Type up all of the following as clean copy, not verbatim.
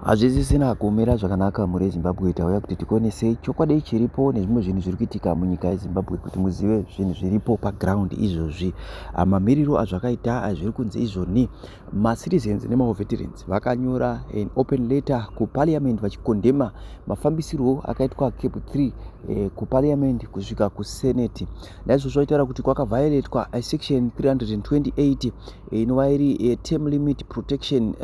Hazvisisina kuomera zvakanaka mhuri yeZimbabwe. Tauya kuti tikuonesei chokwadi chiripo nezvimwe zvinhu zviri kuitika munyika yeZimbabwe kuti muzive zvinhu zviripo paground izvozvi. Mamiriro azvakaita zviri kunzi izvoni, macitizens nemaveterans vakanyora an open letter kuparliament vachikondema mafambisirwo akaitwa CAB3 kuparliament kusvika kusenate. Naizvozvo vaitaura kuti kwakavhayoletwa section 328 inova iri term limit protection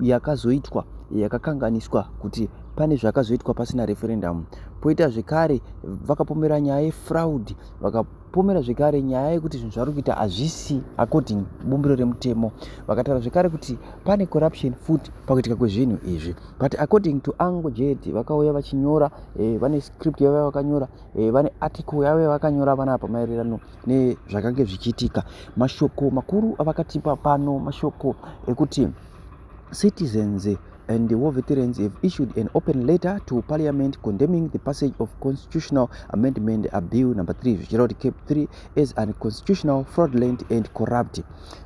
yakazoitwa yakakanganiswa kuti pane zvakazoitwa pasina referendum. Poita zvekare vakapomera nyaya yefraud, vakapomera zvekare nyaya yekuti zvinhu zvari kuita hazvisi according bumbiro remutemo. Vakataura zvekare kuti pane corruption futi pakuitika kwezvinhu izvi. But according to Ango Jet vakauya vachinyora, vane script yavo vakanyora, vane article yavo vakanyora panapa maererano nezvakange zvichiitika. Mashoko makuru avakatipa pano mashoko ekuti citizens and the war veterans have issued an open letter to Parliament condemning the passage of Constitutional Amendment Bill number 3, CAB3, as unconstitutional, fraudulent and corrupt.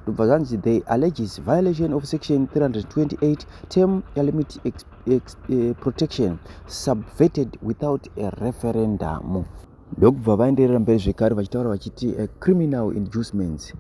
They alleges violation of section 328 term limit protection subverted without a referendum. Ndokubva vaenderera mberi zvekare vachitaura vachiti criminal inducements,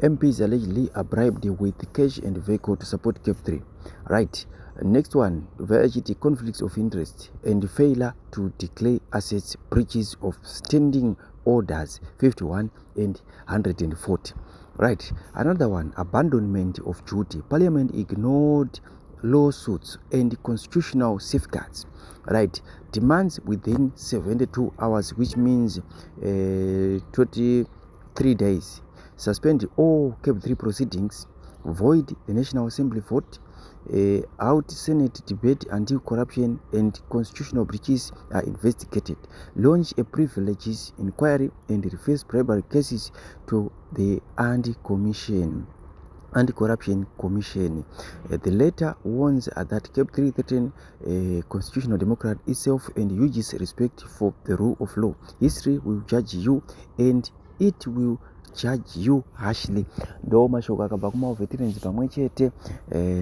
MPs allegedly are bribed with cash and vehicle to support CAB3. Right. Next one, vachiti conflicts of interest and failure to declare assets, breaches of standing orders 51 and 140. Right. Another one, abandonment of duty. Parliament ignored lawsuits and constitutional safeguards. Right. Demands within 72 hours, which means 23 days. Suspend all CAB3 proceedings. Void the National Assembly vote. Out Senate debate until corruption and constitutional breaches are investigated. Launch a privileges inquiry and refers bribery cases to the Anti-Corruption Commission. The letter warns that CAB3 threaten constitutional democrat itself and huges respect for the rule of law. History will judge you and it will judge you harshly. Ndo mashoko akabva kumaveterans pamwe chete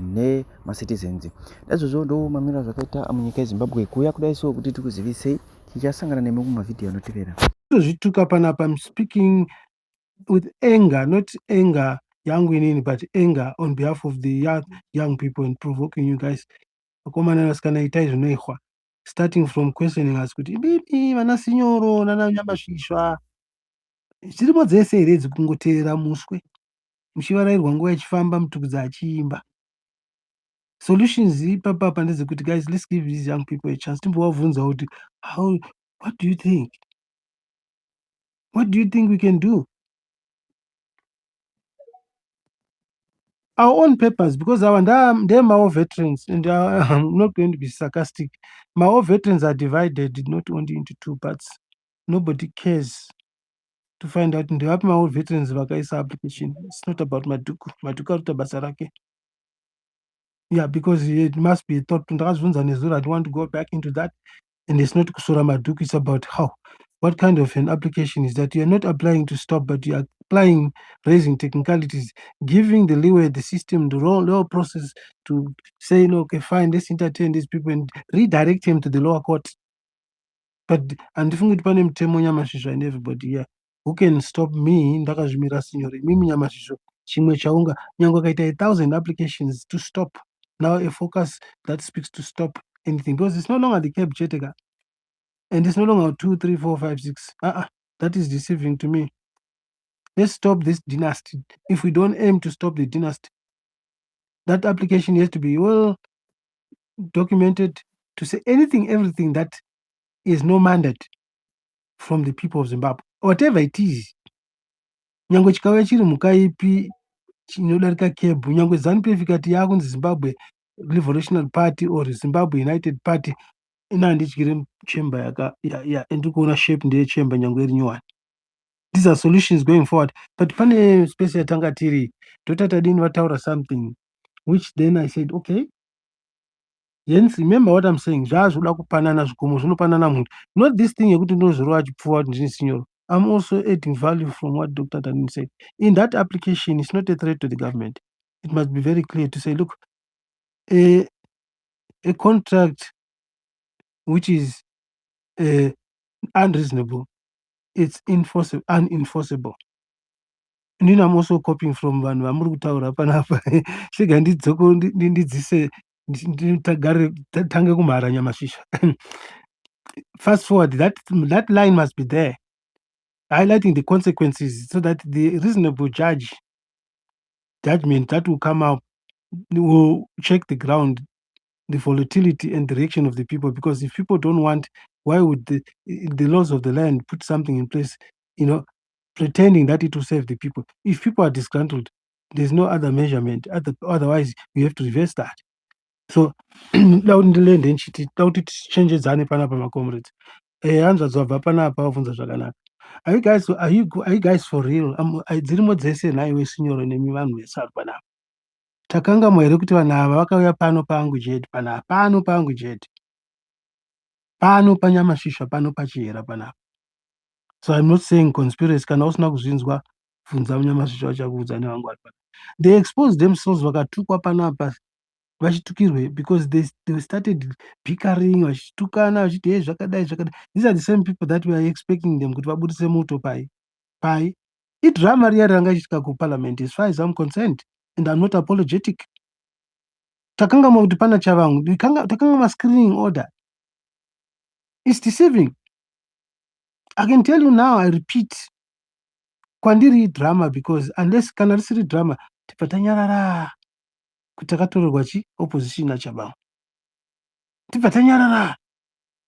nemacitizens. Naizvozvo ndo mamiriro zvakaita munyika yeZimbabwe. Kuuya kudai so kuti tikuzivisei, tichasangana nemi kumavhidhiyo anotevera. Zvituka panapa, I'm speaking with anger, not anger yangu inini, but anger on behalf of the young people and provoking you guys. Vakomana vasikana itai zvinoihwa, starting from questioning us kuti bibi vana sinyoro nana nyamasvisva zvirimo dzese here dzikungoteerera muswe muchivarairwa nguva ichifamba mutukudza achiimba. Solutions ipapapa ndedzekuti guys, let's give these young people a chance. Timbovabvunza kuti what do you think? What do you think we can do? Our own papers, because they're my veterans, and I'm not going to be sarcastic. My own veterans are divided not only into two parts. Nobody cares to find out. My own veterans vakaisa application. It's not about Maduku. Maduku aruta basa rake. Yeah, because it must be thought. I don't want to go back into that. And it's not Kusura Maduku. It's about how. What kind of an application is that? You're not applying to stop, but you are applying, raising technicalities, giving the leeway, the system, the law process to say, no, okay, fine, let's entertain these people and redirect him to the lower court. But and if and everybody here, who can stop me? Chimwe chaunga nyangwe kaita 1,000 applications to stop. Now a focus that speaks to stop anything, because it's no longer the CAB Chetega. And it's no longer 2, 3, 4, 5, 6. That is deceiving to me. Let's stop this dynasty. If we don't aim to stop the dynasty, that application has to be well documented to say anything, everything that is no mandate from the people of Zimbabwe, whatever it is. Nyangwe chikauya chiri mukaipi chinodarika CAB, nyangwe ZANU-PF ikati yakunzi Zimbabwe Revolutionary Party or Zimbabwe United Party, ina ndichiri chamber ndikuona shape ndeye chamber nyangwe iri nyowani. These are solutions going forward. But pane space yatanga tiri totadini vataura something which then I said, okay, yes, remember what I'm saying. Zvaazvoda kupanana zvikomo zvinopanana muntu. Not this thing yekuti ndinozorova achipfuwa kuti ndini sinyoro. I'm also adding value from what Dr. Tanin said. In that application, it's not a threat to the government. It must be very clear to say, look, a contract which is unreasonable, it's unenforceable. Inini I'm also copying from vanhu vamuri kutaura panapa chega ndidzoko ndidzise tange kumhara nyamasvisva. Fast forward, that line must be there, highlighting the consequences so that the reasonable judgment that will come out will check the ground, the volatility and the reaction of the people. Because if people don't want, why would the laws of the land put something in place, pretending that it will save the people? If people are disgruntled, there's no other measurement. Otherwise, we have to reverse that. So ndaundiland nchiti tauti tichengedzane panapa macomrades. Hanzva dzabva panapa wabvunza zvakanaka. Are you guys for real? Dzirimo dzese nhai wesinyoro nemi vanhu vese vari panapa. Takangamwa here kuti vanhu ava vakauya pano pangu chete panapa, pano pangu chete, pano panyamasvisva, pano pachihera panapa. So I'm not saying conspiracy. Kana usina kuzvinzwa bvunza munyamasvisva vachakuudza nevangu vari panapa. They exposed themselves vakatukwa panapa vachitukirwe because they started bickering, vachitukana vachiti hey zvakadai zvakadai. These are the same people that we are expecting them kuti vabudise moto pai idrama riya ranga ichiitika kuparliament. As far as I'm concerned, and I'm not apologetic, takangamwa kuti pana chavangu, takangamwa screening order. It's deceiving. I can tell you now, I repeat, kwandiri drama, because unless kana risiri drama tibva tanyarara kuti takatorerwa opposition nachabangu, tibva tanyarara.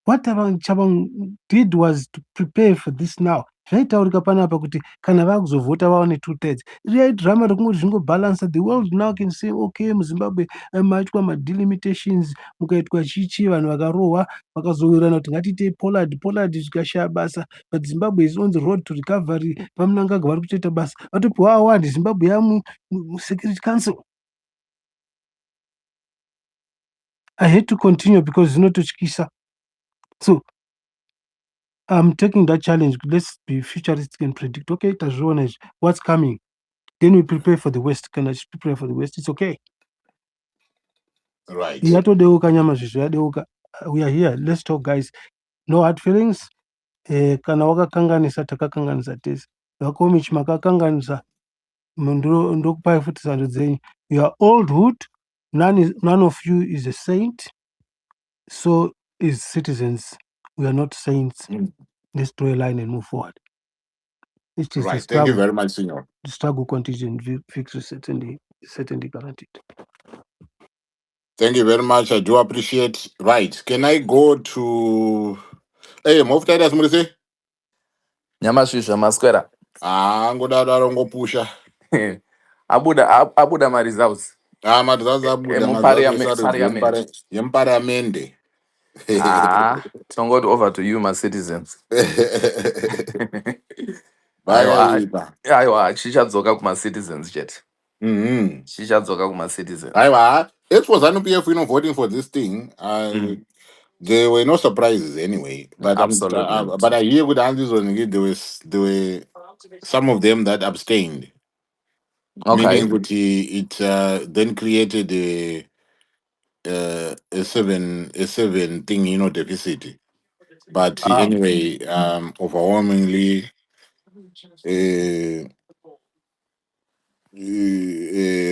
What Chabang did was to prepare for this now. Zvaitaurika panapa kuti kana vakuzovhota vaone 2/3. Riya drama rekungoti zvingobalance. The world now can say okay, muZimbabwe maitwa madelimitations, mukaitwa chichi, vanhu vakarohwa vakazowirirana kuti ngatiitei pollard zvikashaya basa, but Zimbabwe is on the road to recovery. Vamunangagwa vari kutoita basa, vatopiwa award, Zimbabwe Security Council. I hate to continue because zvinototyisa. So I'm taking that challenge. Let's be futuristic and predict. Okay, tazviona what's coming. Then we prepare for the West. Can I prepare for the West? It's okay. Right. Yatodeuka nyamasvisva yadeuka. We are here. Let's talk, guys. No hard feelings. Kana wakakanganisa takakanganisa tese. Vakomichi makakanganisa. Ndokupai futi sando dzenyu. You are old hood. None of you is a saint. So is citizens. We are not saints. Let's draw a line and move forward. It is Right. the struggle. Thank you very much, Senor. The struggle continues and victory certainly guaranteed. Thank you very much. I do appreciate. Right. Can I go to... Hey, Moftadas Murise? Nyamasvisva maswera. Ngodaro ngopusha. Abuda ma-results. Madzizazi abuda Parliament. yemuparamende. Tongoti over to you, my citizens. Vayaipa. Aiwa, chichadzoka kuma-citizens chete. Chichadzoka kuma-citizens. Aiwa, as for ZANU-PF, voting for this thing, there were no surprises anyway. But Absolutely. but I hear with Andy's on it, there were some of them that abstained. Okay. Meaning that it then created a seven thing, deficit. But anyway, overwhelmingly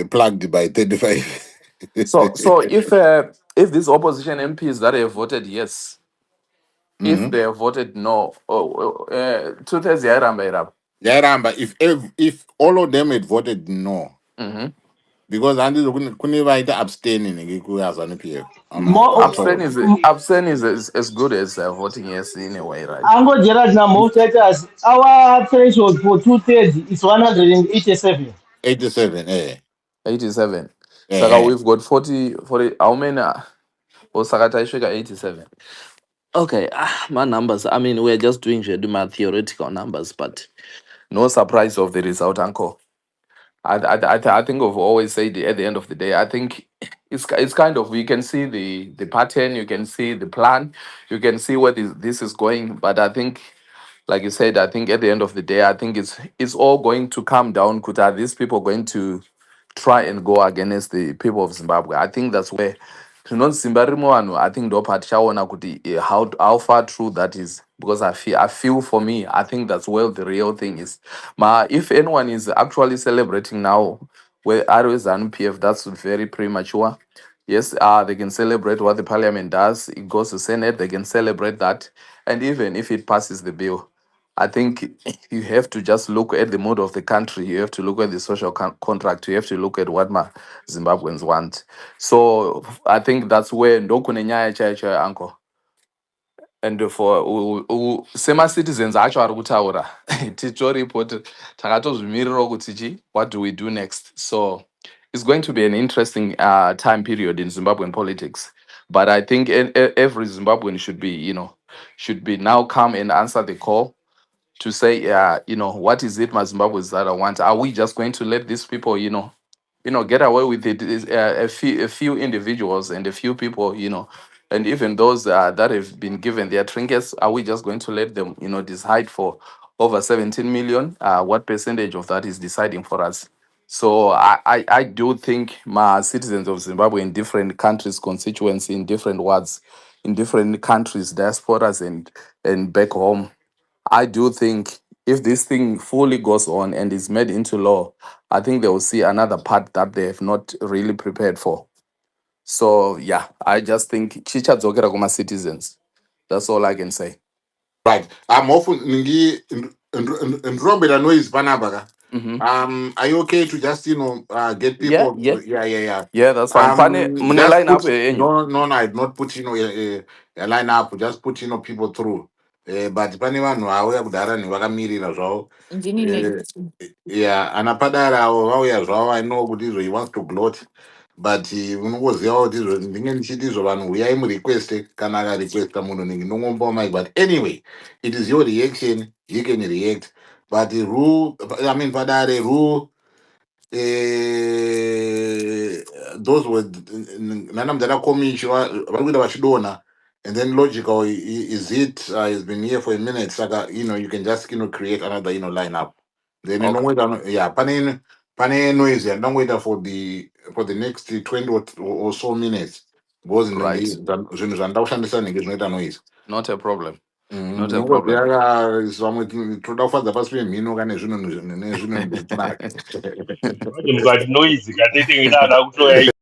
plugged by 35. So if these opposition MPs that have voted yes, if they have voted no, 2/3 yairamba irapa. Yairamba, if all of them had voted no, because Andy couldn't even abstaining as an PF. Abstain is as good as voting yes in a way, right? Ango Gerard now most letters. Our threshold for 2/3 is 187. 87, 87. Yeah. So we've got 40. How many? Osakata Ishweka 87. Okay, my numbers. I mean, we're just doing my theoretical numbers, but no surprise of the result, Uncle. I think I've always said at the end of the day, I think it's kind of, you can see the pattern, you can see the plan, you can see where this is going. But I think, like you said, I think at the end of the day, I think it's all going to come down. Are these people going to try and go against the people of Zimbabwe? I think that's where zvinonzi simba rimo vanhu, I think ndo patichaona kuti how far true that is, because I feel for me, I think that's where the real thing is. If anyone is actually celebrating now where ari ZANU PF, that's very premature. Yes, they can celebrate what the parliament does. It goes to Senate, they can celebrate that. And even if it passes the bill, I think you have to just look at the mood of the country. You have to look at the social contract. You have to look at what Zimbabweans want. So I think that's where ndokune nyaya chaiyo chaiyo, uncle. And for sema-citizens acho ari kutaura titoripo takatozvimirirawo kuti what do we do next. So it's going to be an interesting time period in Zimbabwean politics. But I think every Zimbabwean should be now come and answer the call to say, what is it, my Zimbabweans, that I want? Are we just going to let these people, get away with it? A few individuals and a few people, and even those that have been given their trinkets, are we just going to let them, decide for over 17 million? What percentage of that is deciding for us? So I do think my citizens of Zimbabwe in different countries, constituency, in different wards, in different countries, diasporas and back home, I do think if this thing fully goes on and is made into law, I think they will see another part that they have not really prepared for. So yeah, I just think chicha dzokera kuma citizens. That's all I can say. Right. I'm often ningi ndrombera noise panapa. Hmm. Are you okay to just get Yeah, people? yeah, Yeah. yeah. That's fine. Pane mune Just line up put yenyu. no, I'd not put a line up. Just put people through. But pane vanhu vauya kudhara nevakamirira zvavo. Ndini nebhutsu. Yeah, anapadara avo vauya zvavo. I know kuti izvo he wants to gloat. But unongozivawo kuti izvo ndinge ndichiti izvo vanhu uyai murequeste kana akarequesta munhu ndingombowa mic. But anyway, it is your reaction, you can react. But rule, I mean padare rule, those were nana mudhara komichi vari kuita vachidonha. And then logical is it has been here for a minute, saka you can just create another line up. Then Okay. yeah, pane noise yandangoita for the next 20 or so minutes, because Right. zvinhu zvandida kushandisa nhinge zvinoita noise. Not a problem. Not a problem. Ndinongoziva vamwe toda kufadza pasi pemhino kana nezvinhu Mukati noise katete ngina kutoya